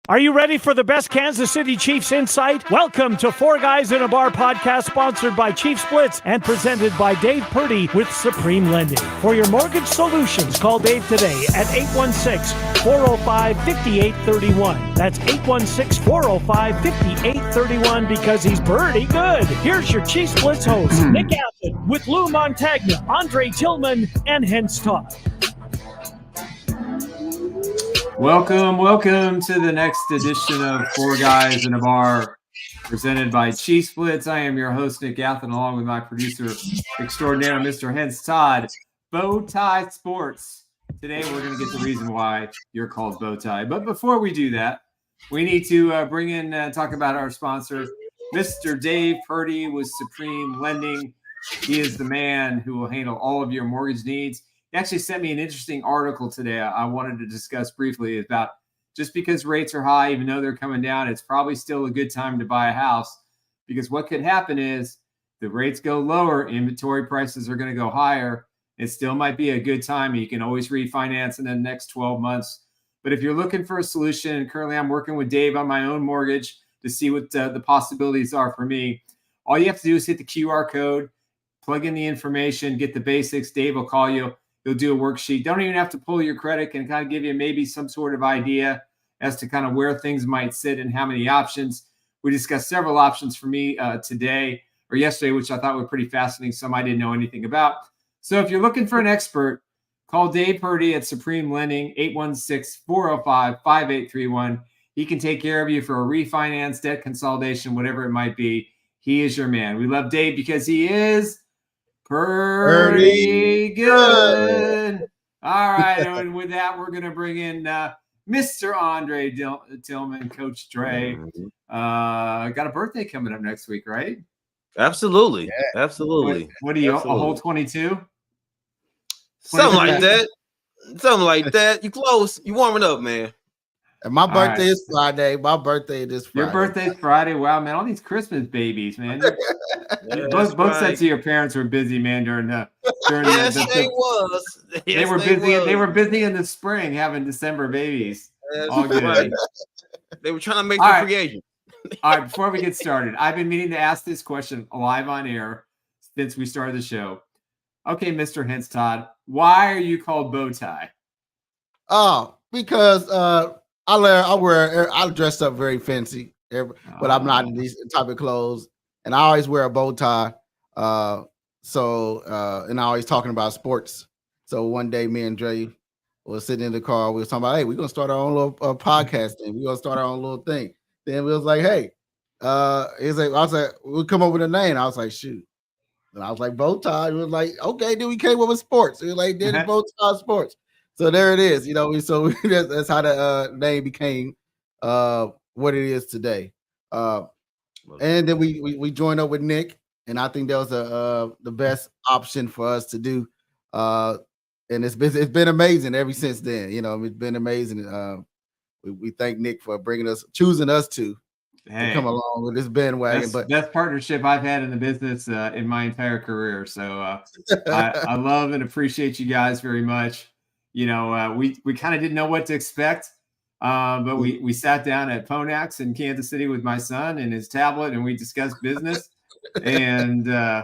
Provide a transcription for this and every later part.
Are you ready for the best Kansas City Chiefs insight? Welcome to Four Guys in a Bar podcast, sponsored by Chiefs Blitz and presented by Dave Purdy with Supreme Lending. For your mortgage solutions, call Dave today at 816-405-5831. That's 816-405-5831 because he's pretty good. Here's your Chiefs Blitz host, Nick Athan, with Lou Montagna, Tillman, and Hense Todd. Welcome to the next edition of Four Guys in a Bar, presented by Chiefs Blitz. I am your host, Nick Athan, along with my producer extraordinaire, Mr. Hense Todd. Bowtie Sports. Today, we're going to get the reason why you're called Bowtie. But before we do that, we need to bring in and talk about our sponsor, Mr. Dave Purdy with Supreme Lending. He is the man who will handle all of your mortgage needs. He actually sent me an interesting article today I wanted to discuss briefly about just because rates are high, even though they're coming down, it's probably still a good time to buy a house, because what could happen is the rates go lower, inventory prices are going to go higher. It still might be a good time. You can always refinance in the next 12 months. But if you're looking for a solution, and currently I'm working with Dave on my own mortgage to see what the possibilities are for me, all you have to do is hit the QR code, plug in the information, get the basics. Dave will call you. You'll do a worksheet. Don't even have to pull your credit, and kind of give you maybe some sort of idea as to kind of where things might sit and how many options. We discussed several options for me today or yesterday, which I thought were pretty fascinating. Some I didn't know anything about. So if you're looking for an expert, call Dave Purdy at Supreme Lending, 816-405-5831. He can take care of you for a refinance, debt consolidation, whatever it might be. He is your man. We love Dave because he is pretty good. All right, and with that, we're going to bring in Mr. Andre Tillman, Coach Dre. Got a birthday coming up next week, right? Absolutely. Yeah. Absolutely. What are you, a whole 22? Something like that. Something like that. You close. You warming up, man. And my birthday is Friday. My birthday is Friday. Your birthday's Friday. Wow, man. All these Christmas babies, man. Both sets of your parents were busy, man, during yes, they was. They were busy. They were busy in the spring having December babies. Yes, all good. Right. They were trying to make the creation. All right, before we get started, I've been meaning to ask this question live on air since we started the show. Okay, Mr. Hense Todd, why are you called Bowtie? Oh, because I dress up very fancy, but I'm not in these type of clothes, and I always wear a bow tie. And I always talking about sports. So one day, me and Dre was sitting in the car. We were talking about, hey, we're gonna start our own little podcast thing. We're gonna start our own little thing. Then we was like, hey, I was like, we'll come up with a name. I was like, shoot. And I was like, bow tie. It was like, okay, then we came up with sports. We were like, then bow tie sports. So there it is. So that's how the name became what it is today. And then we joined up with Nick, and I think that was the best option for us to do. And it's been amazing ever since then. It's been amazing. We thank Nick for choosing us to come along with this bandwagon. Best partnership I've had in the business in my entire career. So I love and appreciate you guys very much. We kind of didn't know what to expect, but we sat down at Ponax in Kansas City with my son and his tablet, and we discussed business. And we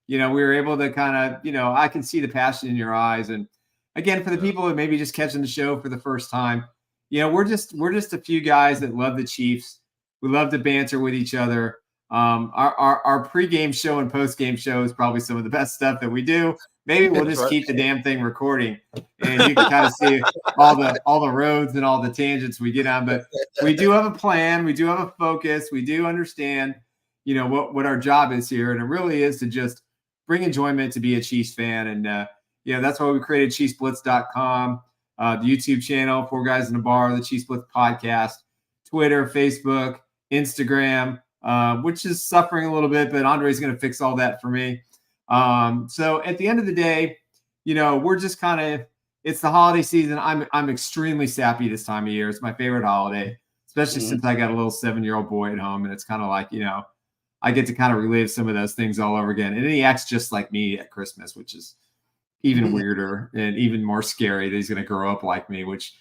were able to kind of, I can see the passion in your eyes. And again, for the people that maybe just catching the show for the first time, we're just a few guys that love the Chiefs. We love to banter with each other. Our pregame show and postgame show is probably some of the best stuff that we do. Maybe we'll just keep the damn thing recording, and you can kind of see all the roads and all the tangents we get on. But we do have a plan. We do have a focus. We do understand, what our job is here, and it really is to just bring enjoyment to be a Chiefs fan. And that's why we created ChiefsBlitz.com, the YouTube channel, Four Guys in a Bar, the Chiefs Blitz podcast, Twitter, Facebook, Instagram, which is suffering a little bit, but Andre's going to fix all that for me. So at the end of the day, we're just kind of, it's the holiday season. I'm extremely sappy this time of year. It's my favorite holiday, especially since I got a little 7-year-old boy at home. And it's kind of like, I get to kind of relive some of those things all over again. And he acts just like me at Christmas, which is even weirder and even more scary that he's going to grow up like me, which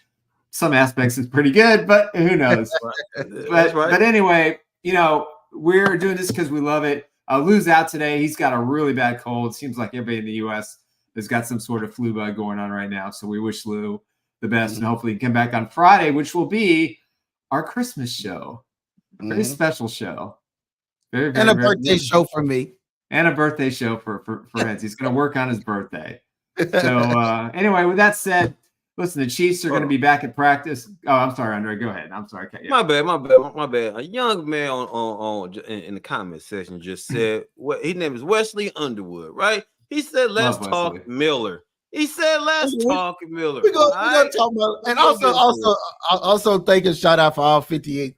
some aspects is pretty good, but who knows? But anyway, we're doing this because we love it. Lou's out today. He's got a really bad cold. Seems like everybody in the U.S. has got some sort of flu bug going on right now. So we wish Lou the best, and hopefully he can come back on Friday, which will be our Christmas show. Very special show. Very, and a birthday show for me. And a birthday show for Hense. He's going to work on his birthday. So anyway, with that said, listen, the Chiefs are going to be back at practice. Oh, I'm sorry, Andre. Go ahead. I'm sorry. Okay, My bad. A young man on in the comment section just said, his name is Wesley Underwood, right? He said, "Let's talk Miller." He said, "Let's talk Miller." We're gonna talk about it. And also thank and shout out for all 58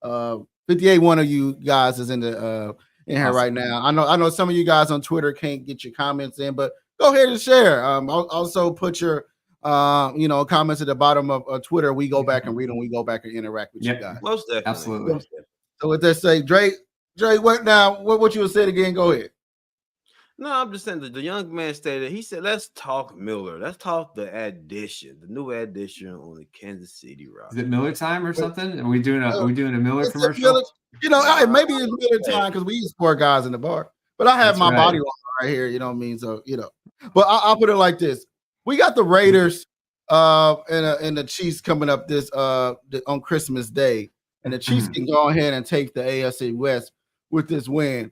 one of you guys is in the in here right now. I know some of you guys on Twitter can't get your comments in, but go ahead and share. Also put your comments at the bottom of Twitter. We go back and read them. We go back and interact with you guys. Most definitely. Absolutely. So with that say, Dre, what now? What you would say again? Go ahead. No, I'm just saying that the young man stated, he said, "Let's talk Miller. Let's talk the new addition on the Kansas City roster." Is it Miller time or something? Are we doing a Miller commercial? Miller, maybe it's Miller time because we use 4 guys in the bar. But I have my body right here, you know what I mean? So, But I'll put it like this. We got the Raiders and the Chiefs coming up this on Christmas Day. And the Chiefs can go ahead and take the AFC West with this win.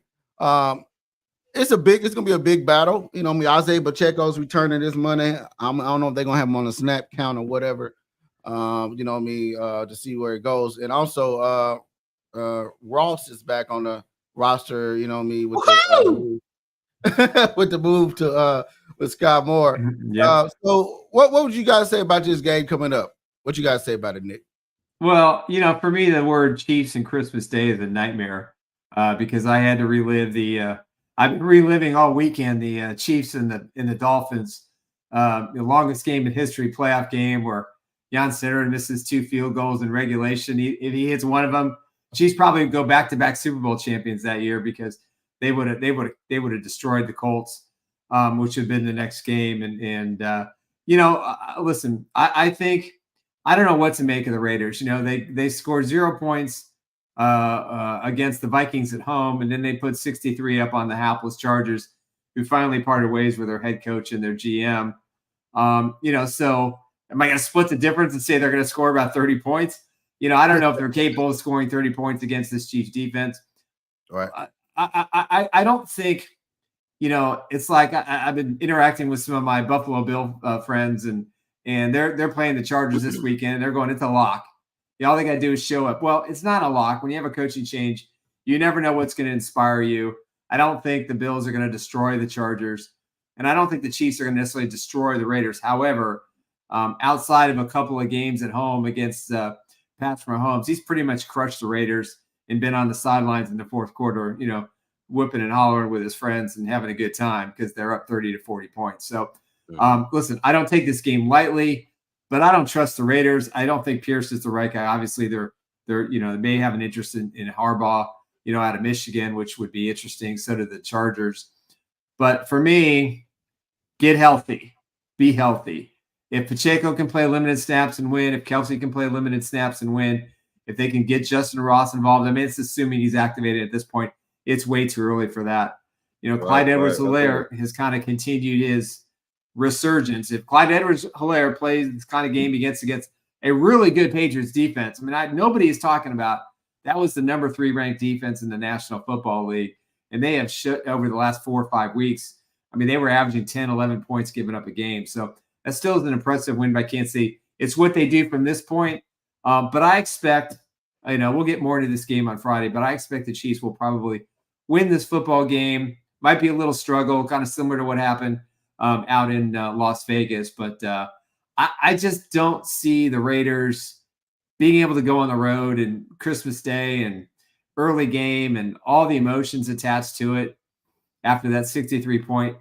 It's gonna be a big battle. Isaiah Pacheco's returning this Monday. I don't know if they're gonna have him on a snap count or whatever. To see where it goes. And also Ross is back on the roster, with with the move to with Scott Moore. So what would you guys say about this game coming up? What you guys say about it, Nick? Well, for me, the word Chiefs and Christmas Day is a nightmare because I had to relive I've been reliving all weekend the Chiefs and the Dolphins, the longest game in history, playoff game where Jan Sitter misses 2 field goals in regulation. If he hits one of them, Chiefs probably would go back-to-back Super Bowl champions that year because they would have destroyed the Colts, which would have been the next game. Listen, I think I don't know what to make of the Raiders. They scored 0 points against the Vikings at home, and then they put 63 up on the hapless Chargers, who finally parted ways with their head coach and their GM. So am I going to split the difference and say they're going to score about 30 points? I don't know if they're capable of scoring 30 points against this Chiefs defense. Right. I don't think, it's like I've been interacting with some of my Buffalo Bill friends, and they're playing the Chargers this weekend, and they're going, it's a lock. All they got to do is show up. Well, it's not a lock. When you have a coaching change, you never know what's going to inspire you. I don't think the Bills are going to destroy the Chargers, and I don't think the Chiefs are going to necessarily destroy the Raiders. However, outside of a couple of games at home against Patrick Mahomes, he's pretty much crushed the Raiders and been on the sidelines in the fourth quarter, whooping and hollering with his friends and having a good time because they're up 30 to 40 points. So, listen, I don't take this game lightly. But I don't trust the Raiders. I don't think Pierce is the right guy. Obviously, they may have an interest in Harbaugh, out of Michigan, which would be interesting. So do the Chargers. But for me, get healthy. Be healthy. If Pacheco can play limited snaps and win, if Kelsey can play limited snaps and win, if they can get Justyn Ross involved, it's assuming he's activated at this point. It's way too early for that. Clyde Edwards-Helaire has kind of continued his resurgence. If Clyde Edwards-Helaire plays this kind of game against a really good Patriots defense, nobody is talking about that was the number 3 ranked defense in the National Football League, and they have shut over the last 4 or 5 weeks. They were averaging 10, 11 points giving up a game. So that still is an impressive win by Kansas City. It's what they do from this point. But I expect, we'll get more into this game on Friday, but I expect the Chiefs will probably win this football game. Might be a little struggle, kind of similar to what happened out in Las Vegas. But I just don't see the Raiders being able to go on the road and Christmas Day and early game and all the emotions attached to it after that 63-point.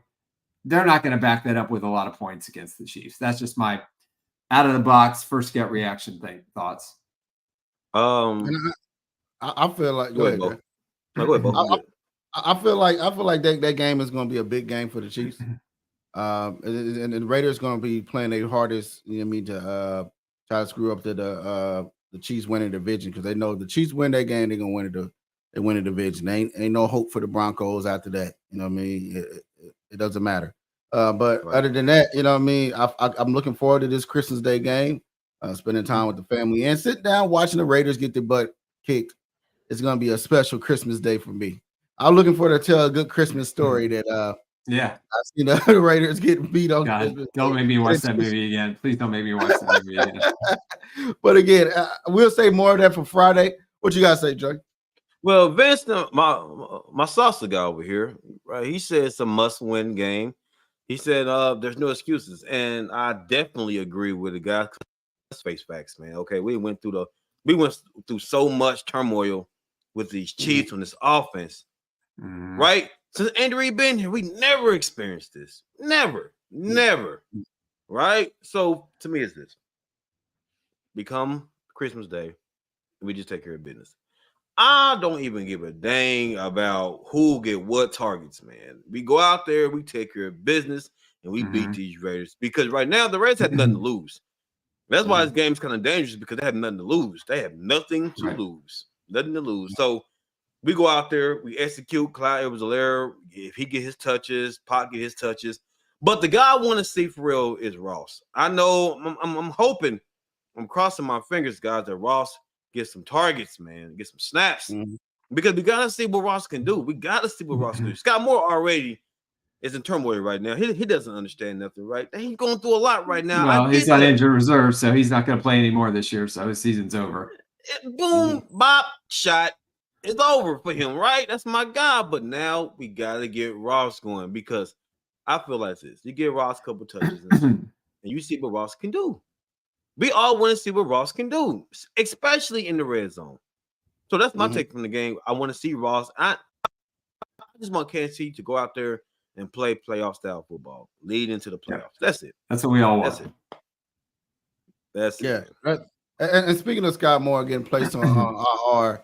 They're not going to back that up with a lot of points against the Chiefs. That's just my out-of-the-box first gut reaction thoughts. I feel like go ahead, Bo. No, go ahead, Bo. I feel like that game is going to be a big game for the Chiefs. And the Raiders going to be playing their hardest, you know what I mean, to try to screw up the Chiefs winning the division, because they know the Chiefs win that game, they're going to win the division. Ain't no hope for the Broncos after that. You know what I mean? It doesn't matter. But Right. other than that, you know what I mean? I'm looking forward to this Christmas Day game, spending time with the family and sit down watching the Raiders get their butt kicked. It's going to be a special Christmas Day for me. I'm looking forward to tell a good Christmas story that yeah, I seen the Raiders getting beat on God, Christmas don't Day. make me watch that movie again. Please don't make me watch that movie again. But again, we'll say more of that for Friday. What you guys say, Joy? Well, Vince, my salsa guy over here, right? He said it's a must-win game. He said there's no excuses, and I definitely agree with the guy. Let's face facts, man. Okay, we went through so much turmoil with these Chiefs on this offense, right? Since Andy Reid been here, we never experienced this. Never. Right? So to me, it's this. Become Christmas Day, and we just take care of business. I don't even give a dang about who get what targets, man. We go out there, we take care of business, and we beat these Raiders. Because right now, the Raiders have nothing to lose. That's why this game's kind of dangerous, because they have nothing to lose. They have nothing to lose. Nothing to lose. So we go out there, we execute. Clyde Edwards-Helaire, if he get his touches, Pop get his touches. But the guy I want to see for real is Ross. I know, I'm hoping, I'm crossing my fingers, guys, that Ross get some targets, man, get some snaps. Because we got to see what Ross can do. We got to see what Ross can do. Scott Moore already is in turmoil right now. He doesn't understand nothing, right? He's going through a lot right now. Well, he's on injured reserve, so he's not going to play anymore this year, so his season's over. Boom, bop, shot. It's over for him, right? That's my guy. But now we got to get Ross going, because I feel like this. You get Ross a couple touches and you see what Ross can do. We all want to see what Ross can do, especially in the red zone. So that's my take from the game. I want to see Ross. I just want KC to go out there and play playoff style football, lead into the playoffs. That's it. That's what we all want. That's it. Yeah. And speaking of Scott Moore getting placed on IR,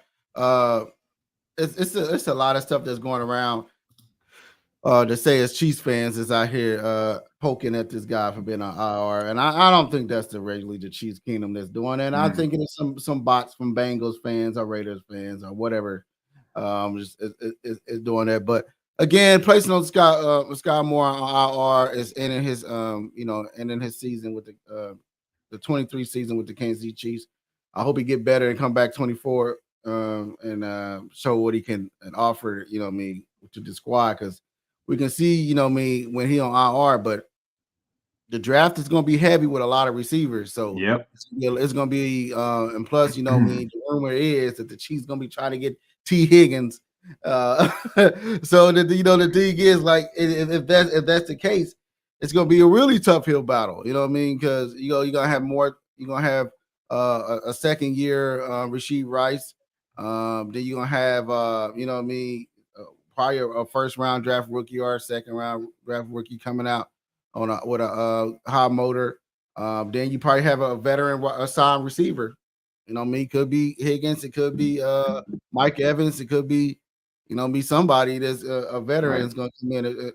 it's a lot of stuff that's going around. To say as Chiefs fans is out here poking at this guy for being on IR, and I don't think that's the Chiefs Kingdom that's doing it. I think it's some bots from Bengals fans or Raiders fans or whatever, is doing that. But again, placing on Scott Moore on IR is ending his ending his season with the 23 season with the Kansas City Chiefs. I hope he get better and come back 24 and show what he can offer, to the squad, because we can see, when he on IR, but the draft is going to be heavy with a lot of receivers. So it's going to be, and plus, the rumor is that the Chiefs going to be trying to get T. Higgins. So the thing is, like, if that's the case, it's going to be a really tough hill battle. You know what I mean? Because you're going to have more. You're going to have a second year Rashid Rice. Then you're going to have probably a first round draft rookie or a second round draft rookie coming out with a high motor. Then you probably have a veteran assigned receiver. It could be Higgins, it could be Mike Evans, it could be be somebody that's a veteran is going to come in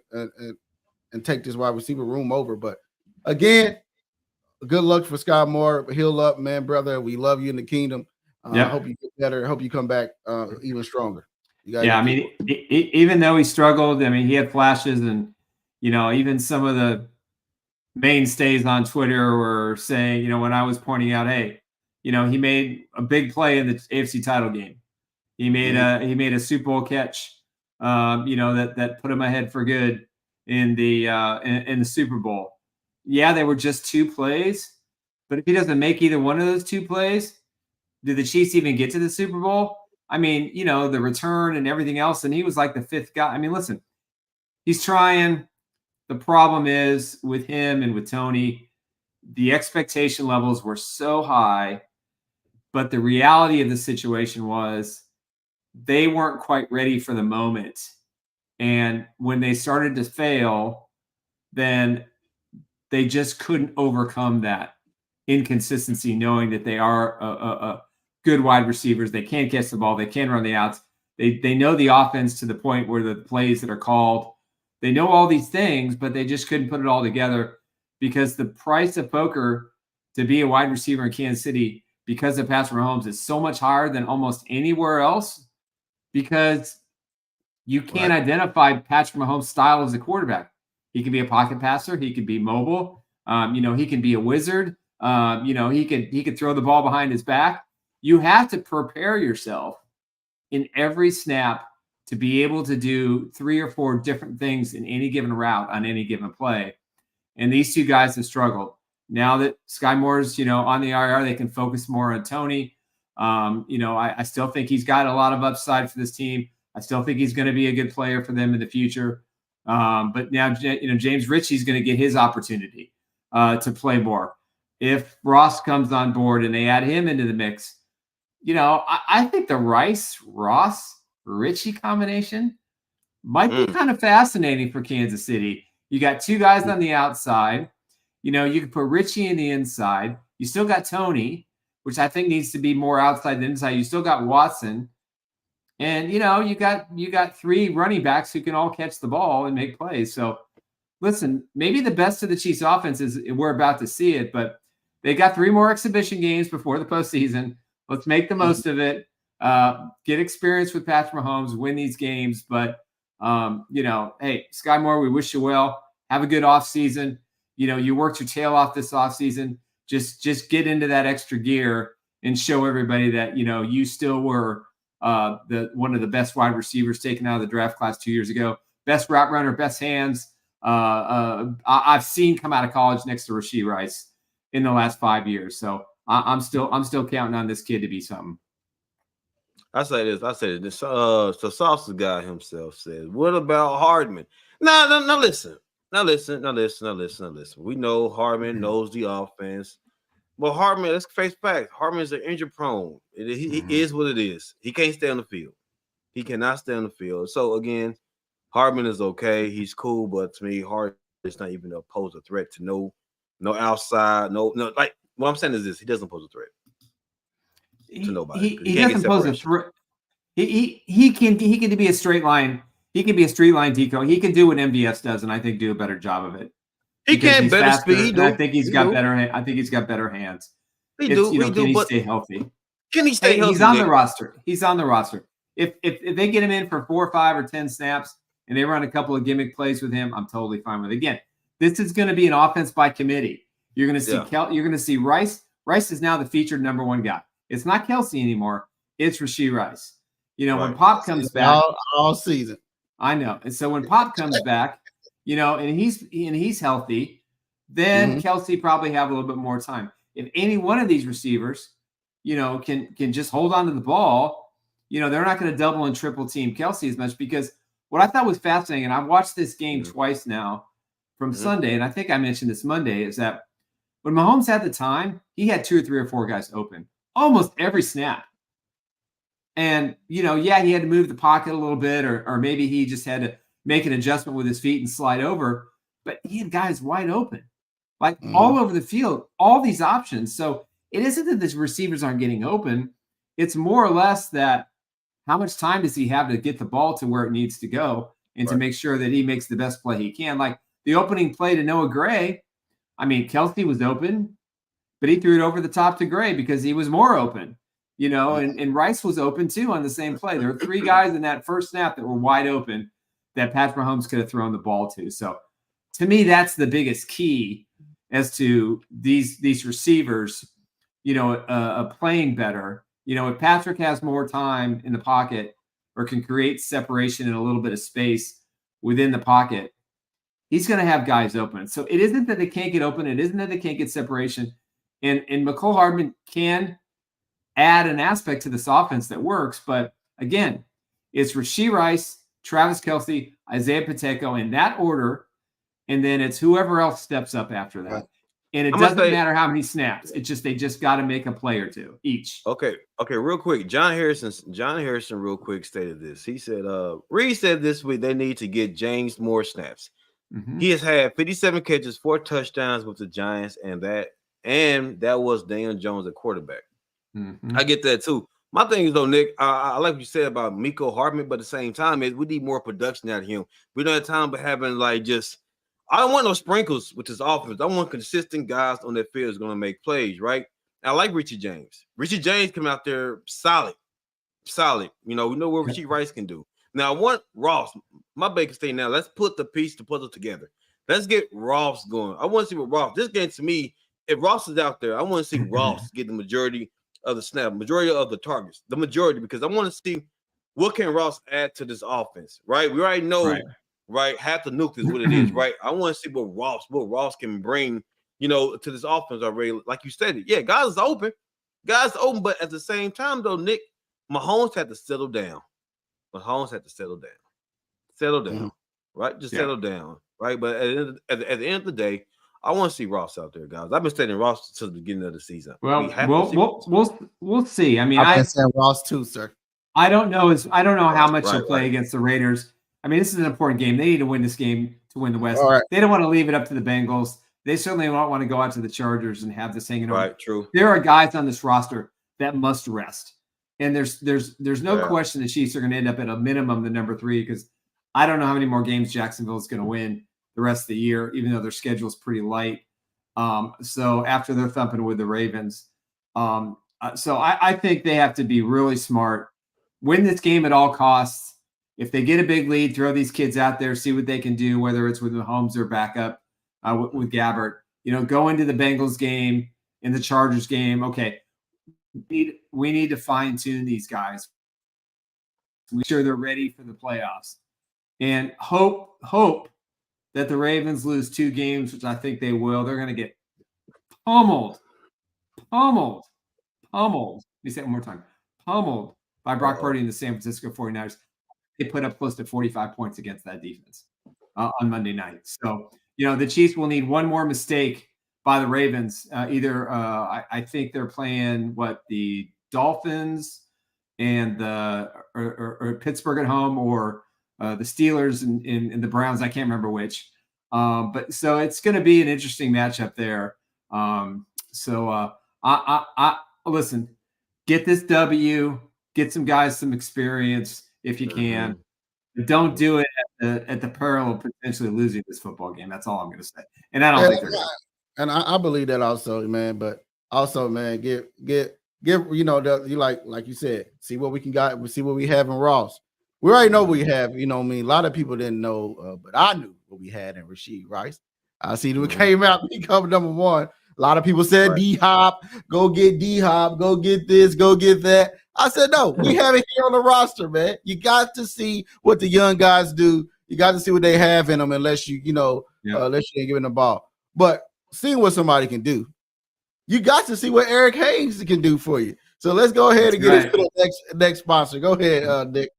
and take this wide receiver room over. But again, good luck for Scott Moore. Heal up, man, brother. We love you in the kingdom. I hope you get better. I hope you come back even stronger. I mean, even though he struggled, I mean, he had flashes, and even some of the mainstays on Twitter were saying, when I was pointing out, hey, he made a big play in the AFC title game. He made a Super Bowl catch, that put him ahead for good in the Super Bowl. Yeah, they were just two plays, but if he doesn't make either one of those two plays, did the Chiefs even get to the Super Bowl? I mean, the return and everything else, and he was like the fifth guy. I mean, listen, he's trying. The problem is with him and with Tony, the expectation levels were so high, but the reality of the situation was they weren't quite ready for the moment. And when they started to fail, then they just couldn't overcome that inconsistency, knowing that they are good wide receivers. They can catch the ball. They can run the outs. They know the offense to the point where the plays that are called They know all these things, but they just couldn't put it all together because the price of poker to be a wide receiver in Kansas City because of Patrick Mahomes is so much higher than almost anywhere else because you can't identify Patrick Mahomes' style as a quarterback. He can be a pocket passer. He can be mobile. He can be a wizard. He could throw the ball behind his back. You have to prepare yourself in every snap to be able to do 3 or 4 different things in any given route on any given play. And these two guys have struggled. Now that Sky Moore's, on the IR, they can focus more on Tony. I still think he's got a lot of upside for this team. I still think he's going to be a good player for them in the future. But now, James Ritchie's going to get his opportunity to play more. If Ross comes on board and they add him into the mix, I think the Rice-Ross-Ritchie combination might be kind of fascinating for Kansas City. You got 2 guys on the outside. You can put Ritchie in the inside. You still got Tony, which I think needs to be more outside than inside. You still got Watson. And, you got 3 running backs who can all catch the ball and make plays. So, listen, maybe the best of the Chiefs offense is we're about to see it, but they got 3 more exhibition games before the postseason. Let's make the most of it. Get experience with Patrick Mahomes, win these games. But, hey, Sky Moore, we wish you well. Have a good offseason. You worked your tail off this offseason. Just get into that extra gear and show everybody that, you still were one of the best wide receivers taken out of the draft class 2 years ago. Best route runner, best hands. I've seen come out of college next to Rashee Rice in the last 5 years. So I'm still counting on this kid to be something. I say this. So Sauce guy himself says, "What about Hardman?" No, listen. Now listen. We know Hardman knows the offense, but Hardman, let's face facts. Hardman is an injury prone. He is what it is. He can't stay on the field. He cannot stay on the field. So again, Hardman is okay. He's cool, but to me, Hardman is not even pose a threat to no outside, no. Like what I'm saying is this: he doesn't pose a threat to nobody. He doesn't pose a threat. He can be a straight line. He can be a straight line decoy. He can do what MVS does, and I think do a better job of it. He can better speed. I think he's got better. I think he's got better hands. Can he stay healthy? Can he stay healthy? He's on the roster. He's on the roster. If they get him in for 4 or 5 or 10 snaps and they run a couple of gimmick plays with him, I'm totally fine with it. Again, this is going to be an offense by committee. You're going to see you're going to see Rice. Rice is now the featured number 1 guy. It's not Kelsey anymore. It's Rashee Rice. When Pop comes back all season. I know. And so when Pop comes back, and he's healthy, then Kelsey probably have a little bit more time. If any one of these receivers, can just hold on to the ball, they're not going to double and triple team Kelsey as much because what I thought was fascinating, and I've watched this game twice now from Sunday, and I think I mentioned this Monday, is that when Mahomes had the time, he had 2 or 3 or 4 guys open almost every snap. And, he had to move the pocket a little bit, or maybe he just had to make an adjustment with his feet and slide over. But he had guys wide open, like all over the field, all these options. So it isn't that the receivers aren't getting open. It's more or less that how much time does he have to get the ball to where it needs to go and to make sure that he makes the best play he can. Like the opening play to Noah Gray, Kelsey was open, but he threw it over the top to Gray because he was more open. And Rice was open too on the same play. There were 3 guys in that first snap that were wide open that Patrick Mahomes could have thrown the ball to. So to me, that's the biggest key as to these receivers, playing better. If Patrick has more time in the pocket or can create separation and a little bit of space within the pocket, he's going to have guys open. So it isn't that they can't get open. It isn't that they can't get separation. And Mecole Hardman can add an aspect to this offense that works. But again, it's Rashee Rice, Travis Kelce, Isaiah Pacheco in that order. And then it's whoever else steps up after that. And it doesn't matter how many snaps. It's just, they just got to make a play or 2 each. Okay. Real quick. John Harrison real quick stated this. He said, Reed said this week they need to get James more snaps. He has had 57 catches, 4 touchdowns with the Giants, and that was Daniel Jones at quarterback. I get that too. My thing is though, Nick, I like what you said about Miko Hardman, but at the same time, is we need more production out of him. We don't have time for having like just. I don't want no sprinkles with this offense. I want consistent guys on that field is going to make plays, right? I like Richie James. Richie James coming out there solid. You know, we know what Richie Rice can do. Now, I want Ross. My biggest thing now, let's put the puzzle together. Let's get Ross going. I want to see what Ross. This game to me, if Ross is out there, I want to see Ross get the majority of the snap, majority of the targets, the majority, because I want to see what can Ross add to this offense, right? We already know, right? Half the nuke is what it is, right? I want to see what Ross can bring, you know, to this offense already. Like you said, yeah, guys open, but at the same time, though, Nick, Mahomes had to settle down. Settle down, right? Just settle down, right? But at the end of the day, I want to see Ross out there, guys. I've been studying Ross since the beginning of the season. We'll see. I mean, I've been saying Ross too, sir. I don't know how much he'll play against the Raiders. I mean, this is an important game. They need to win this game to win the West. Right. They don't want to leave it up to the Bengals. They certainly don't want to go out to the Chargers and have this hanging over. Right, true. There are guys on this roster that must rest. And there's no question the Chiefs are going to end up at a minimum the number 3, because I don't know how many more games Jacksonville is going to win the rest of the year, even though their schedule is pretty light. So after they're thumping with the Ravens. So I think they have to be really smart, win this game at all costs. If they get a big lead, throw these kids out there, see what they can do, whether it's with Mahomes or backup with Gabbert. You know, go into the Bengals game, in the Chargers game. Okay, we need to fine-tune these guys. Make sure they're ready for the playoffs. And hope that the Ravens lose 2 games, which I think they will. They're going to get pummeled. Let me say it one more time. Pummeled by Brock Purdy and the San Francisco 49ers. They put up close to 45 points against that defense on Monday night. So, you know, the Chiefs will need one more mistake by the Ravens. I think they're playing the Dolphins and or Pittsburgh at home, or the Steelers and the Browns. I can't remember which. But so it's going to be an interesting matchup there. I listen, get this W, get some guys some experience if you can. But don't do it at the peril of potentially losing this football game. That's all I'm going to say. And I don't think they're going to. And I believe that also, man. But also, man, get you know, you like you said, see what we see what we have in Ross. We already know we have, you know what I mean? A lot of people didn't know, but I knew what we had in Rashid Rice. I see that we came out, he covered number 1. A lot of people said D-Hop, go get D-Hop, go get this, go get that. I said, no, we have it here on the roster, man. You got to see what the young guys do. You got to see what they have in them, unless you ain't giving the ball. But seeing what somebody can do, you got to see what Eric Haynes can do for you. So let's go ahead and get into the next sponsor. Go ahead, Nick.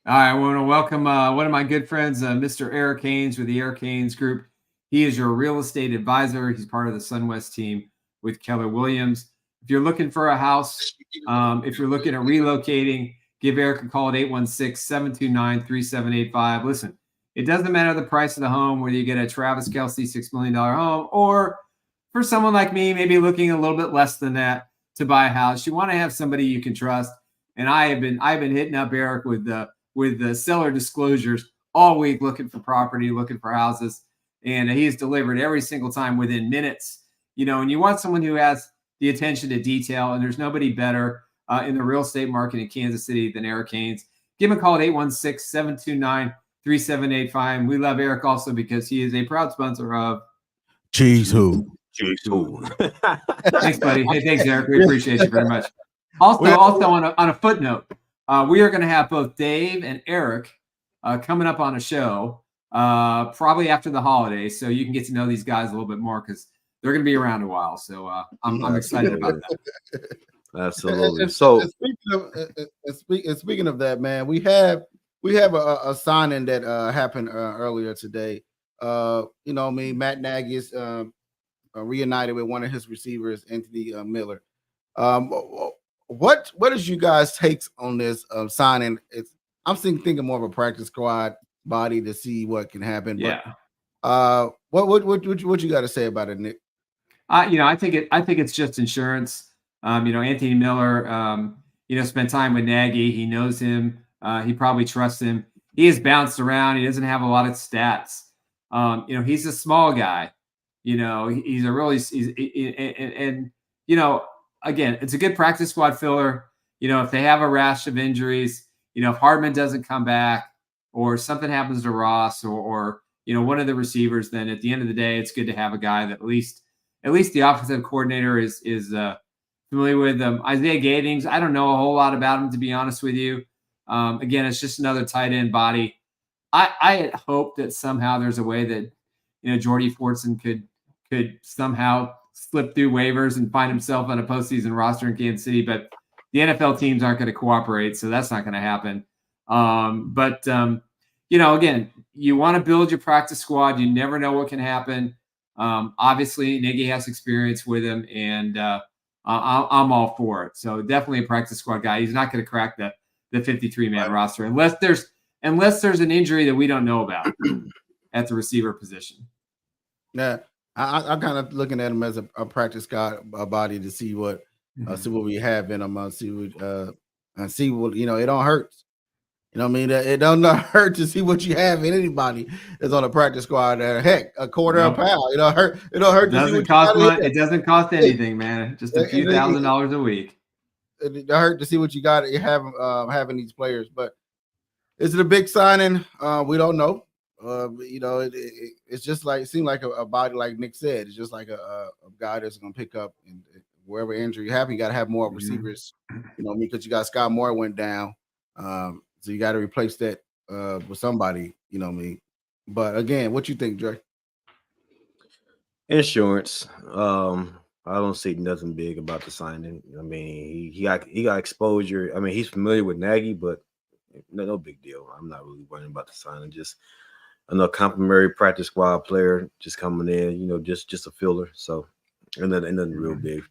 All right, I want to welcome one of my good friends, Mr. Eric Haynes with the Eric Haynes Group. He is your real estate advisor. He's part of the SunWest team with Keller Williams. If you're looking for a house, if you're looking at relocating, give Eric a call at 816-729-3785. Listen, it doesn't matter the price of the home, whether you get a Travis Kelce $6 million home, or for someone like me, maybe looking a little bit less than that to buy a house. You want to have somebody you can trust. And I've been hitting up Eric with the seller disclosures all week, looking for property, looking for houses. And he has delivered every single time within minutes. You know, and you want someone who has the attention to detail, and there's nobody better in the real estate market in Kansas City than Eric Haynes. Give him a call at 816-729-3785. We love Eric also because he is a proud sponsor of Cheese Who. Thanks, buddy. Hey, thanks, Eric. We appreciate you very much. Also on a footnote, we are going to have both Dave and Eric coming up on a show probably after the holidays, so you can get to know these guys a little bit more because they're going to be around a while. So I'm excited about that. Absolutely. So speaking of that, man, we have a signing that happened earlier today. Matt Nagy is reunited with one of his receivers, Anthony Miller. What is you guys' takes on this signing? I'm thinking more of a practice squad body to see what can happen. Yeah. But, what you got to say about it, Nick? I think it's just insurance. Anthony Miller, spent time with Nagy. He knows him. He probably trusts him. He has bounced around. He doesn't have a lot of stats. He's a small guy. He's a really again, it's a good practice squad filler. If they have a rash of injuries, if Hardman doesn't come back or something happens to Ross or one of the receivers, then at the end of the day, it's good to have a guy that at least the offensive coordinator is familiar with. Isaiah Gatings, I don't know a whole lot about him, to be honest with you. Again, it's just another tight end body. I hope that somehow there's a way that Jordy Fortson could somehow slip through waivers and find himself on a postseason roster in Kansas City, but the NFL teams aren't going to cooperate, so that's not going to happen. Again, you want to build your practice squad. You never know what can happen. Obviously, Nagy has experience with him, and I'm all for it. So definitely a practice squad guy. He's not going to crack the 53-man roster unless there's an injury that we don't know about at the receiver position. Yeah, I'm kind of looking at him as a practice guy, a body to see what we have in him. See what it don't hurt. You know what I mean? It don't hurt to see what you have in anybody that's on a practice squad. Heck, a quarter of a pound. It don't hurt. It don't hurt. It doesn't cost anything, man. Just a few $1,000s a week. It hurt to see what you got. You have having these players, but is it a big signing? We don't know. It's just like it seemed like a body, like Nick said. It's just like a guy that's going to pick up and wherever injury you have, you got to have more receivers. Because you got Scott Moore went down, so you got to replace that with somebody. But again, what you think, Dre? Insurance. I don't see nothing big about the signing. I mean, he got exposure. I mean, he's familiar with Nagy, but no big deal. I'm not really worrying about the signing. Just another complimentary practice squad player just coming in, just a filler. So, and nothing real big.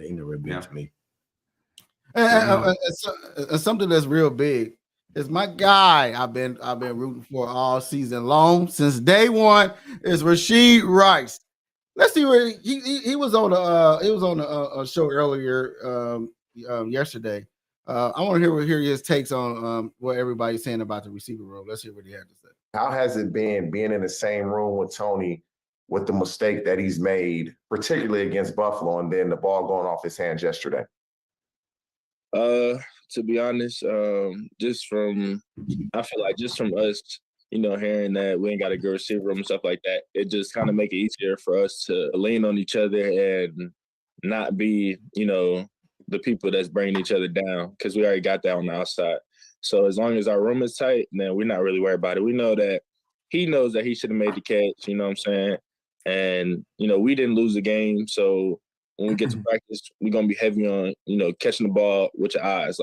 Ain't no real big to me. And something that's real big is my guy. I've been rooting for all season long since day one. Is Rashee Rice. Let's see where he was on a show earlier yesterday. I want to hear his takes on what everybody's saying about the receiver room. Let's hear what he had to say. How has it been being in the same room with Tony with the mistake that he's made, particularly against Buffalo, and then the ball going off his hands yesterday? To be honest, just from us, hearing that we ain't got a good receiver room and stuff like that, it just kind of make it easier for us to lean on each other and not be, the people that's bringing each other down, because we already got that on the outside. So as long as our room is tight, then we're not really worried about it. We know that he knows that he should have made the catch, you know what I'm saying? And, we didn't lose the game. So when we get to practice, we're going to be heavy on, catching the ball with your eyes.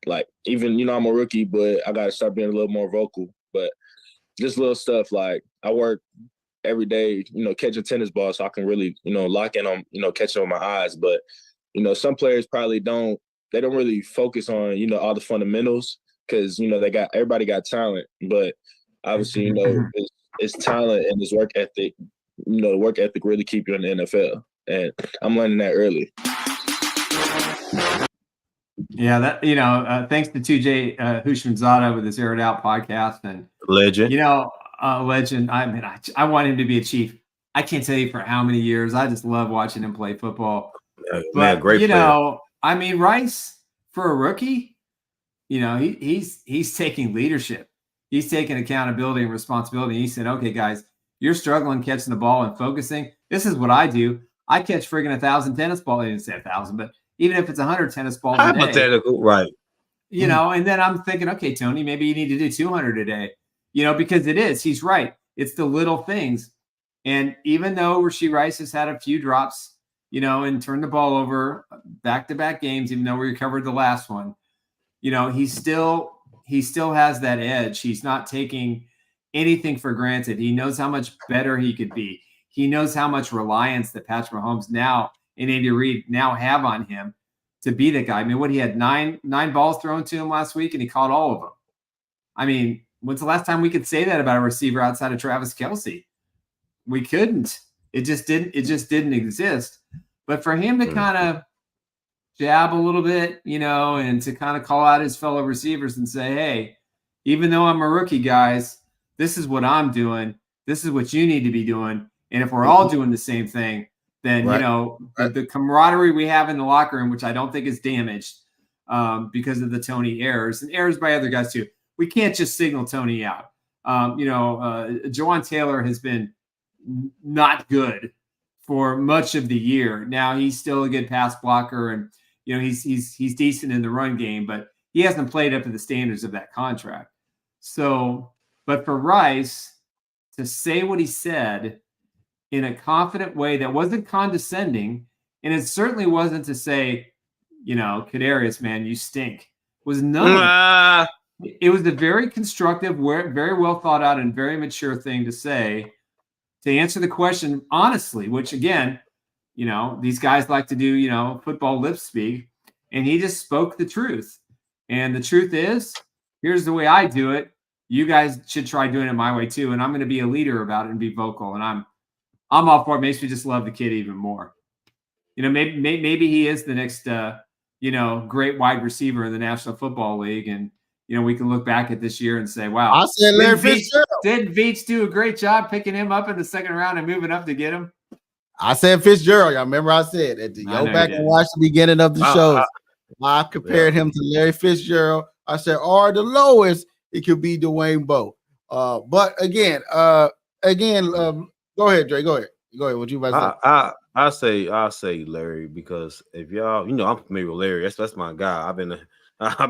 Like even, I'm a rookie, but I got to start being a little more vocal. But just little stuff like I work every day, catching tennis balls so I can really, lock in on, catching with my eyes. But, some players probably don't really focus on, all the fundamentals because, everybody got talent. But obviously, it's talent and it's work ethic. The work ethic really keep you in the NFL. And I'm learning that early. Yeah, that thanks to 2J Hushmanzada with his Air It Out podcast and legend. Legend. I mean, I want him to be a Chief. I can't tell you for how many years. I just love watching him play football. Man, great player. I mean, Rice for a rookie, he's taking leadership. He's taking accountability and responsibility. He said, "Okay, guys, you're struggling catching the ball and focusing. This is what I do. I catch friggin' 1,000 tennis balls. I didn't say 1,000, but even if it's 100 tennis balls a day, hypothetical, right? And then I'm thinking, okay, Tony, maybe you need to do 200 a day, because it is. He's right. It's the little things. And even though Rashee Rice has had a few drops, and turned the ball over back-to-back games, even though we recovered the last one, he still has that edge. He's not taking anything for granted. He knows how much better he could be. He knows how much reliance that Patrick Mahomes now and Andy Reid now have on him to be the guy. I mean, he had nine balls thrown to him last week, and he caught all of them. I mean, when's the last time we could say that about a receiver outside of Travis Kelce? We couldn't. It just didn't exist. But for him to kind of jab a little bit, and to kind of call out his fellow receivers and say, hey, even though I'm a rookie, guys, this is what I'm doing. This is what you need to be doing. And if we're all doing the same thing, then, the camaraderie we have in the locker room, which I don't think is damaged because of the Tony errors and errors by other guys too. We can't just signal Tony out. Jawan Taylor has been not good for much of the year. Now he's still a good pass blocker, and he's decent in the run game, but he hasn't played up to the standards of that contract. So, but for Rice to say what he said in a confident way that wasn't condescending, and it certainly wasn't to say, Kadarius, man, you stink, was none of it. It was a very constructive, very well thought out, and very mature thing to say to answer the question honestly, which again, these guys like to do, football lip speak, and he just spoke the truth. And the truth is, here's the way I do it. You guys should try doing it my way too. And I'm going to be a leader about it and be vocal. And I'm all for it. Makes me just love the kid even more. Maybe he is the next, great wide receiver in the National Football League. And, we can look back at this year and say, wow, I said Larry Fitzgerald. Did Veach do a great job picking him up in the second round and moving up to get him? I said Fitzgerald. Y'all remember I said at go back and watch the beginning of the show. I compared him to Larry Fitzgerald. I said, or the lowest, it could be Dwayne Bowe. But again, go ahead, Dre. Go ahead. What you about to say? I say Larry, because if y'all, I'm familiar with Larry. That's my guy. I've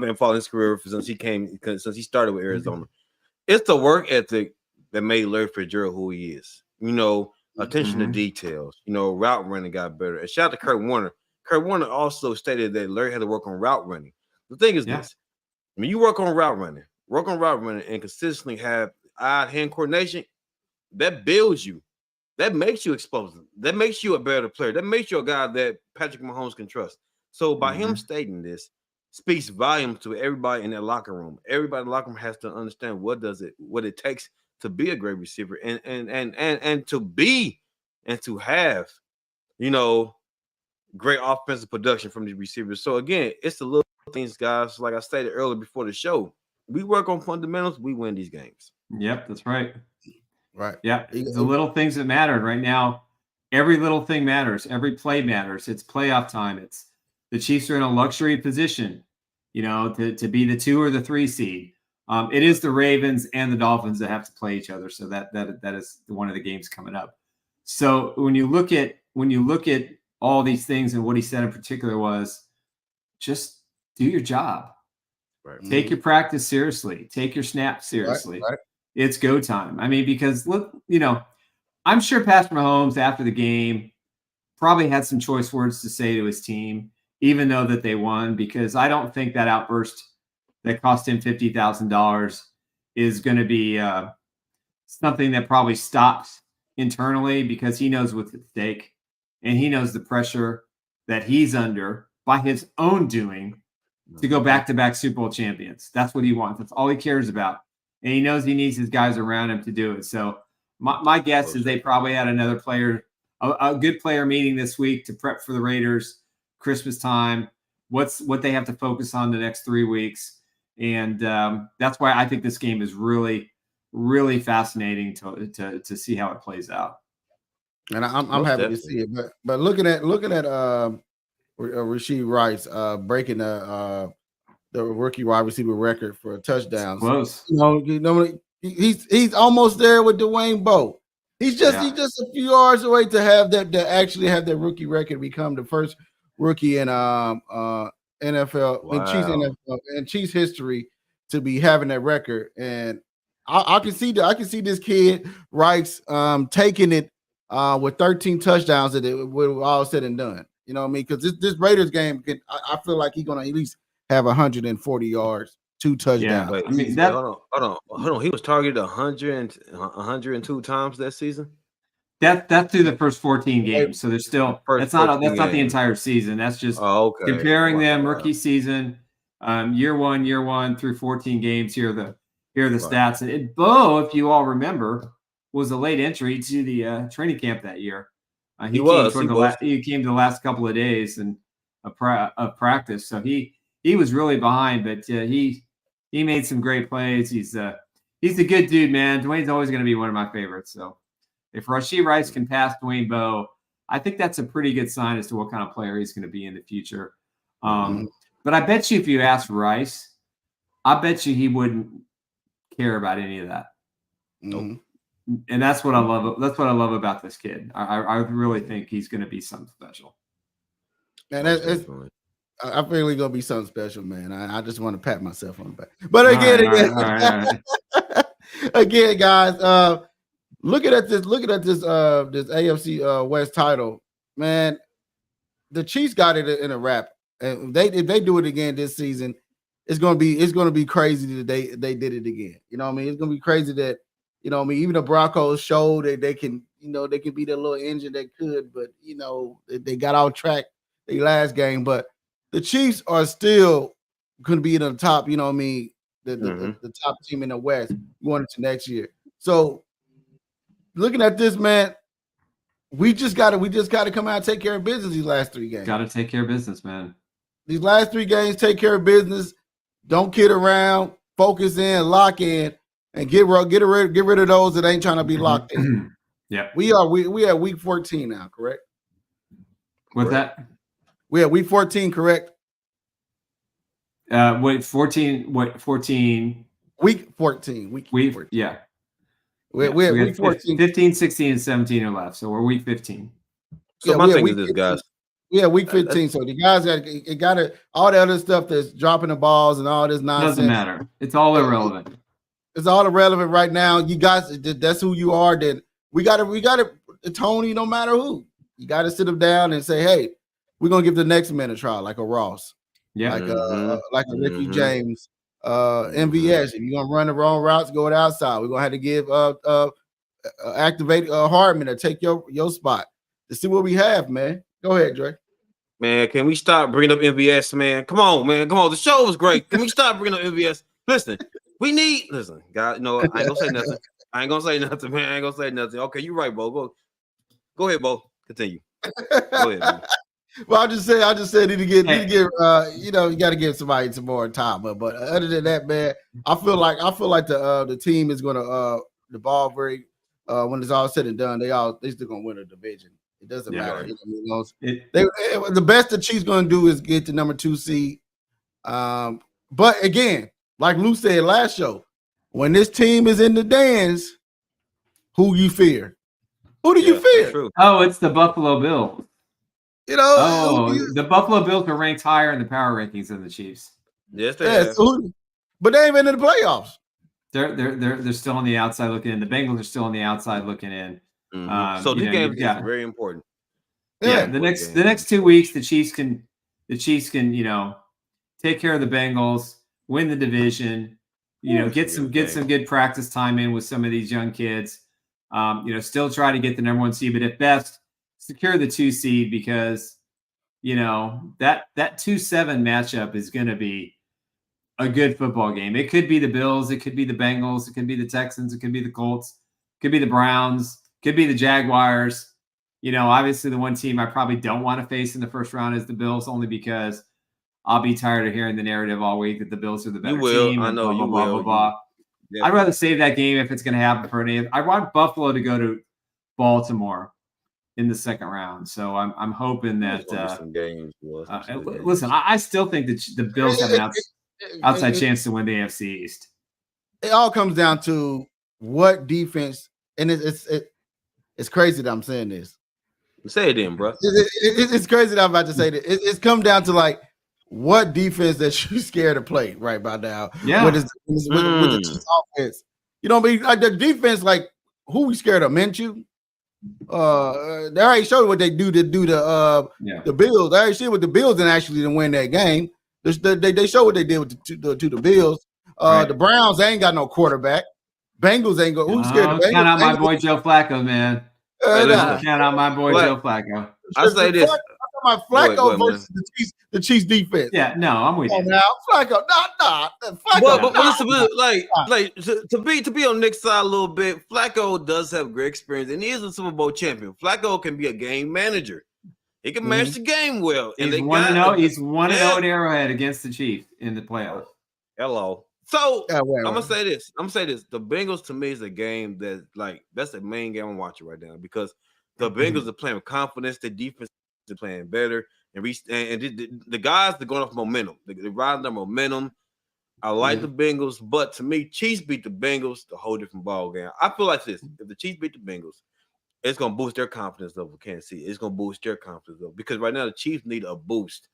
been following his career since he started with Arizona. It's the work ethic that made Larry Fitzgerald who he is. Attention to details. Route running got better. And shout out to Kurt Warner. Kurt Warner also stated that Larry had to work on route running. The thing is this: when you work on route running, and consistently have eye-hand coordination, that builds you. That makes you explosive. That makes you a better player. That makes you a guy that Patrick Mahomes can trust. So by him stating this, speaks volumes to everybody in that locker room. Everybody in the locker room has to understand what it takes to be a great receiver and to have, great offensive production from the receivers. So again, it's the little things, guys. Like I stated earlier before the show, we work on fundamentals, we win these games. Yep, that's right. Right. Yeah, it's the little things that matter right now. Every little thing matters. Every play matters. It's playoff time. It's the Chiefs are in a luxury position, to be the 2 or the 3 seed. It is the Ravens and the Dolphins that have to play each other. So that is one of the games coming up. So when you look at all these things, and what he said in particular was just do your job. Right. Take your practice seriously. Take your snaps seriously. Right. It's go time. I mean, because look, I'm sure Patrick Mahomes after the game probably had some choice words to say to his team, even though that they won, because I don't think that outburst that cost him $50,000 is going to be something that probably stops internally, because he knows what's at stake and he knows the pressure that he's under by his own doing to go back-to-back Super Bowl champions. That's what he wants. That's all he cares about. And he knows he needs his guys around him to do it. So my guess is they probably had another player, a good player meeting this week to prep for the Raiders Christmas time, what they have to focus on the next 3 weeks. And that's why I think this game is really, really fascinating to see how it plays out. And I'm happy to see it. But looking at Rashee Rice breaking the rookie wide receiver record for touchdowns. Close. He's almost there with Dwayne Bowe. He's just a few yards away to have that, to actually have that rookie record become the first rookie in NFL in Chiefs history to be having that record. And I can see this kid Rice taking it with 13 touchdowns at it when all said and done. You know what I mean? Because this Raiders game, I feel like he's gonna at least have 140 yards, 2 touchdowns. Yeah, I mean, hold on. He was targeted 102 times that season. That's through the first 14 games. So there's still that's not the entire season. That's just comparing them rookie season, year one through 14 games. Here are the stats. And Bo, if you all remember, was a late entry to the training camp that year. He came to the last couple of days, and of practice. So he was really behind, but he made some great plays. He's a good dude, man. Dwayne's always going to be one of my favorites. So if Rashee Rice can pass Dwayne Bowe, I think that's a pretty good sign as to what kind of player he's going to be in the future. But I bet you if you ask Rice, I bet you he wouldn't care about any of that. Nope. And that's what I love. That's what I love about this kid. I really think he's going to be something special. And I feel he's gonna be something special, man. I just want to pat myself on the back. But again, again, guys, looking at this this AFC West title, man. The Chiefs got it in a wrap, and if they do it again this season, it's gonna be crazy that they did it again. You know what I mean? It's gonna be crazy that, you know what I mean, even the Broncos showed that they can be that little engine they could, but you know, they got off track the last game. But the Chiefs are still going to be in the top, you know what I mean, the top team in the West going into next year. So looking at this, man, we just got to come out and take care of business these last 3 games. Got to take care of business, man. These last 3 games, take care of business. Don't kid around. Focus in, lock in, and get rid of those that ain't trying to be locked in. Yeah, we are week 14 now, correct? What's that? We are week 14, correct? Wait, 14? What 14? Week 14. Week 14. Yeah. We're week 14. 15, 16, and 17 are left, so we're week 15. So my thing is this, guys. Yeah, week 15. So the guys got all the other stuff that's dropping the balls and all this nonsense. Doesn't matter. It's all irrelevant. It's all irrelevant right now. You guys, that's who you are. Then we got to Tony, no matter who. You got to sit them down and say, hey, we're gonna give the next man a try, like a Ross, like a Ricky James, MVS. If you're gonna run the wrong routes, go outside. We're gonna have to give activate Hardman to take your spot to see what we have, man. Go ahead, Dre. Man, can we stop bringing up MVS, man? Come on, man. Come on. The show was great. Can we stop bringing up MVS? Listen, God, no, I ain't gonna say nothing. I ain't gonna say nothing, man. I ain't gonna say nothing. Okay, you're right, Bo. Go ahead, Bo. Continue. Go ahead, man. Well, I just said need to get you got to give somebody some more time. But other than that, man, I feel like the team is gonna the ball very when it's all said and done, they still gonna win a division. It doesn't matter. Right. The best the Chiefs gonna do is get the number 2 seed. But again, like Lou said last show, when this team is in the dance, who you fear? Who do you fear? True. Oh, it's the Buffalo Bills. You know, the Buffalo Bills are ranked higher in the power rankings than the Chiefs. Yes, they have. But they ain't been in the playoffs. They're still on the outside looking in. The Bengals are still on the outside looking in. So this game is very important. Yeah, the next 2 weeks, the Chiefs can take care of the Bengals, win the division, get some good practice time in with some of these young kids. Still try to get the number 1 seed, but at best, secure the 2 seed because, that 2-7 matchup is going to be a good football game. It could be the Bills. It could be the Bengals. It could be the Texans. It could be the Colts. It could be the Browns. It could be the Jaguars. Obviously the one team I probably don't want to face in the first round is the Bills, only because I'll be tired of hearing the narrative all week that the Bills are the better team. I know you will. Yeah. I'd rather save that game if it's going to happen for any. I want Buffalo to go to Baltimore in the second round. So I'm hoping that. Listen, I still think that the Bills have an outside chance to win the AFC East. It all comes down to what defense, and it's crazy that I'm saying this. Say it then, bro. It's crazy that I'm about to say that. It's come down to like what defense that you're scared to play right by now. Yeah. With the Chiefs offense. You know what I mean? Like the defense, like who we scared of? Minshew? They already showed what they do to the Bills. They already showed what the Bills didn't actually win that game. They showed what they did to the Bills. The Browns ain't got no quarterback. Bengals ain't go. Who's scared of Bengals? Count out my boy Joe Flacco, man. Count out my boy Joe Flacco. I say this. My Flacco versus the Chiefs defense. Yeah, no, I'm with you. Now Flacco, nah. Flacco, listen, to be on Nick's side a little bit, Flacco does have great experience, and he is a Super Bowl champion. Flacco can be a game manager. He can manage the game well. And He's they 1-0. He's 1-0 at Arrowhead against the Chiefs in the playoffs. Hello. So Yeah, I'm gonna say this. The Bengals to me is a game that's the main game I'm watching right now because the Bengals are playing with confidence. The defense is playing better, and the guys are going off momentum. They're riding their momentum. I like the Bengals, but to me, Chiefs beat the Bengals, the whole different ball game. I feel like this: if the Chiefs beat the Bengals, it's gonna boost their confidence level. Kansas City, it's gonna boost their confidence level because right now the Chiefs need a boost.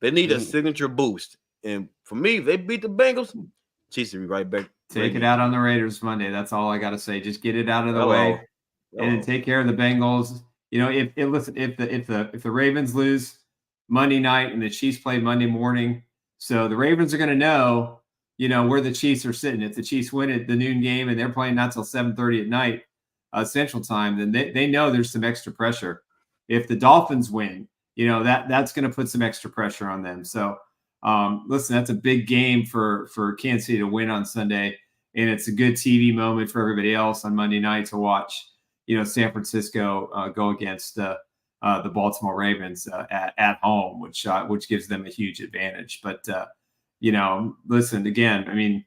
They need a signature boost, and for me, if they beat the Bengals, Chiefs will be right back. Take it out on the Raiders Monday. That's all I got to say. Just get it out of the way and take care of the Bengals. You know, if the Ravens lose Monday night and the Chiefs play Monday morning, so the Ravens are going to know, you know, where the Chiefs are sitting. If the Chiefs win at the noon game and they're playing not till 7:30 at night Central Time, then they know there's some extra pressure. If the Dolphins win, you know, that's going to put some extra pressure on them. So, listen, that's a big game for Kansas City to win on Sunday, and it's a good TV moment for everybody else on Monday night to watch, you know, San Francisco go against the Baltimore Ravens at home, which gives them a huge advantage. But you know, listen, again, I mean,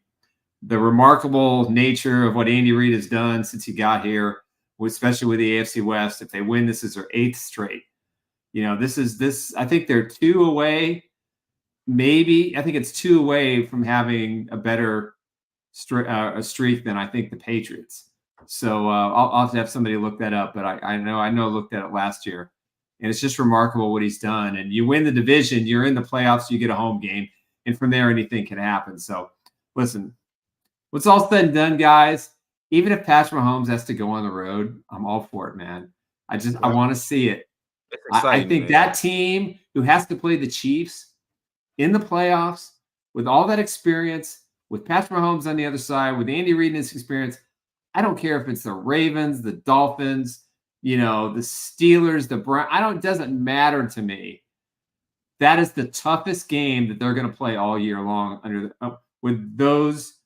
the remarkable nature of what Andy Reid has done since he got here, especially with the AFC West. If they win, this is their 8th straight. You know, this. I think they're 2 away. Maybe I think it's 2 away from having a better streak than I think the Patriots. So I'll have to have somebody look that up. But I know I looked at it last year, and it's just remarkable what he's done. And you win the division, you're in the playoffs, you get a home game, and from there anything can happen. So listen, what's all said and done, guys, even if Patrick Mahomes has to go on the road, I'm all for it, man. I want to see it. I think that team who has to play the Chiefs in the playoffs with all that experience, with Patrick Mahomes on the other side, with Andy Reid and his experience, I don't care if it's the Ravens, the Dolphins, you know, the Steelers, the Browns. It doesn't matter to me. That is the toughest game that they're going to play all year long with those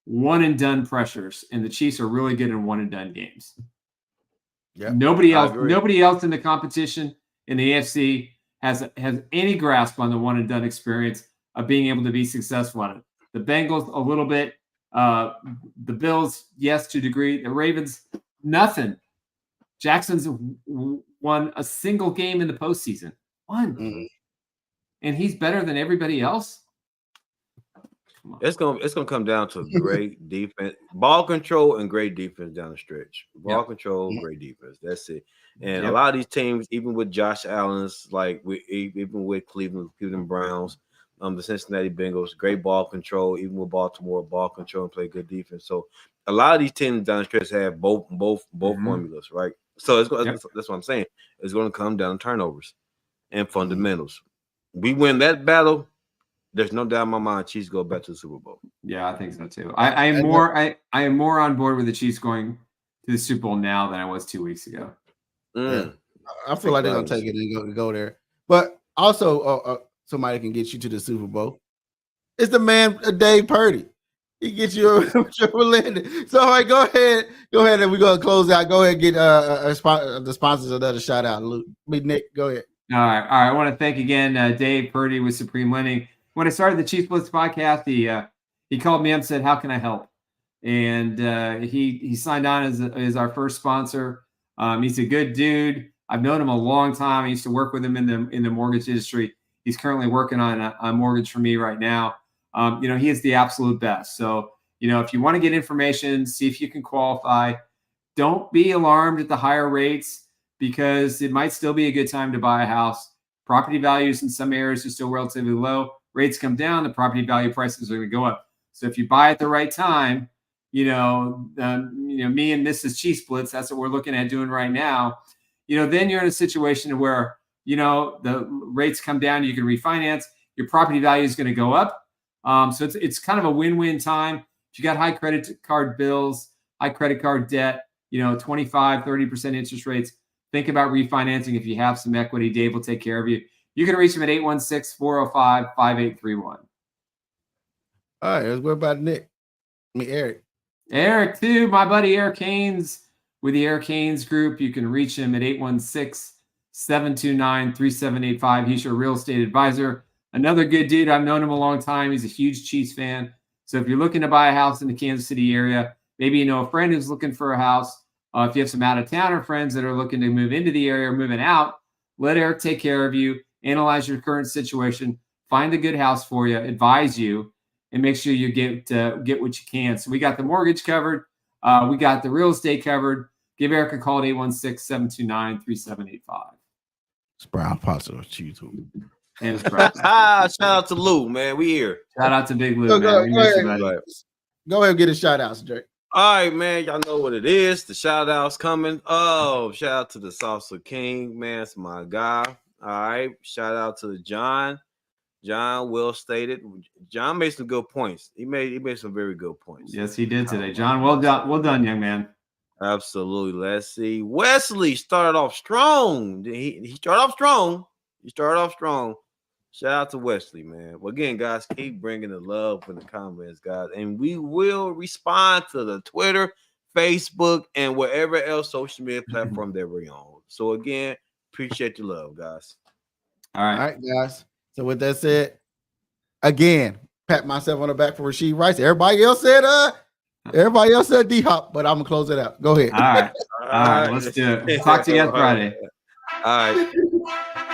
one and done pressures, and the Chiefs are really good in one and done games. Yeah, nobody else in the competition in the AFC has any grasp on the one and done experience of being able to be successful at it. The Bengals a little bit, the Bills, yes, to a degree. The Ravens, nothing. Jackson's won a single game in the postseason. One. And he's better than everybody else. It's gonna come down to great defense, ball control, and great defense down the stretch. Ball control, great defense. That's it. And a lot of these teams, even with Josh Allen's, even with Cleveland Browns, the Cincinnati Bengals, great ball control. Even with Baltimore, ball control and play good defense. So a lot of these teams down the stretch have both formulas, right? So that's what I'm saying. It's going to come down to turnovers and fundamentals. We win that battle. There's no doubt in my mind Chiefs go back to the Super Bowl. Yeah, I think so too. I am more on board with the Chiefs going to the Super Bowl now than I was 2 weeks ago. Yeah. I feel like they're gonna take it and go there. But also, somebody can get you to the Super Bowl. It's the man, Dave Purdy. He gets you a triple landing. So, all right, go ahead, and we're gonna close out. Go ahead and get the sponsors another shout out. Luke, Nick, go ahead. All right. I want to thank again Dave Purdy with Supreme Lending. When I started the Chiefs Blitz podcast, he called me up and said, "How can I help?" And he signed on as our first sponsor. He's a good dude. I've known him a long time. I used to work with him in the mortgage industry. He's currently working on a mortgage for me right now. You know, he is the absolute best. So, you know, if you want to get information, see if you can qualify. Don't be alarmed at the higher rates because it might still be a good time to buy a house. Property values in some areas are still relatively low. Rates come down, the property value prices are going to go up. So if you buy at the right time, me and Mrs. Chiefs Blitz, that's what we're looking at doing right now. You know, then you're in a situation where, you know, the rates come down, you can refinance, your property value is going to go up. So it's kind of a win-win time. If you got high credit card bills, high credit card debt, you know, 25, 30% interest rates, think about refinancing. If you have some equity, Dave will take care of you. You can reach him at 816-405-5831. All right, what about Nick? Eric. Eric, too. My buddy Eric Haynes with the Eric Haynes Group. You can reach him at 729-3785. He's your real estate advisor. Another good dude. I've known him a long time. He's a huge Chiefs fan. So if you're looking to buy a house in the Kansas City area, maybe you know a friend who's looking for a house. If you have some out-of-towner friends that are looking to move into the area or moving out, let Eric take care of you, analyze your current situation, find a good house for you, advise you, and make sure you get what you can. So we got the mortgage covered. We got the real estate covered. Give Eric a call at 816-729-3785. Sprout positive YouTube. And Sprout. Shout out to Lou, man. We here. Shout out to Big Lou, Go man. We miss ahead. you, buddy. Go ahead and get a shout out, Drake. All right, man. Y'all know what it is. The shout outs coming. Oh, shout out to the Salsa King, man. It's my guy. All right. Shout out to John. John, well stated. John made some good points. He made some very good points. Yes, he did today. John, well done, young man. Absolutely. Let's see. Wesley started off strong. He started off strong. Shout out to Wesley, man. Well, again, guys, keep bringing the love in the comments, guys. And we will respond to the Twitter, Facebook, and wherever else social media platform that we're on. So, again, appreciate your love, guys. All right, guys. So, with that said, again, pat myself on the back for Rasheed Rice. Everybody else said D-Hop, but I'm going to close it out. Go ahead. All right. Let's do it. Talk to you guys Friday. All right.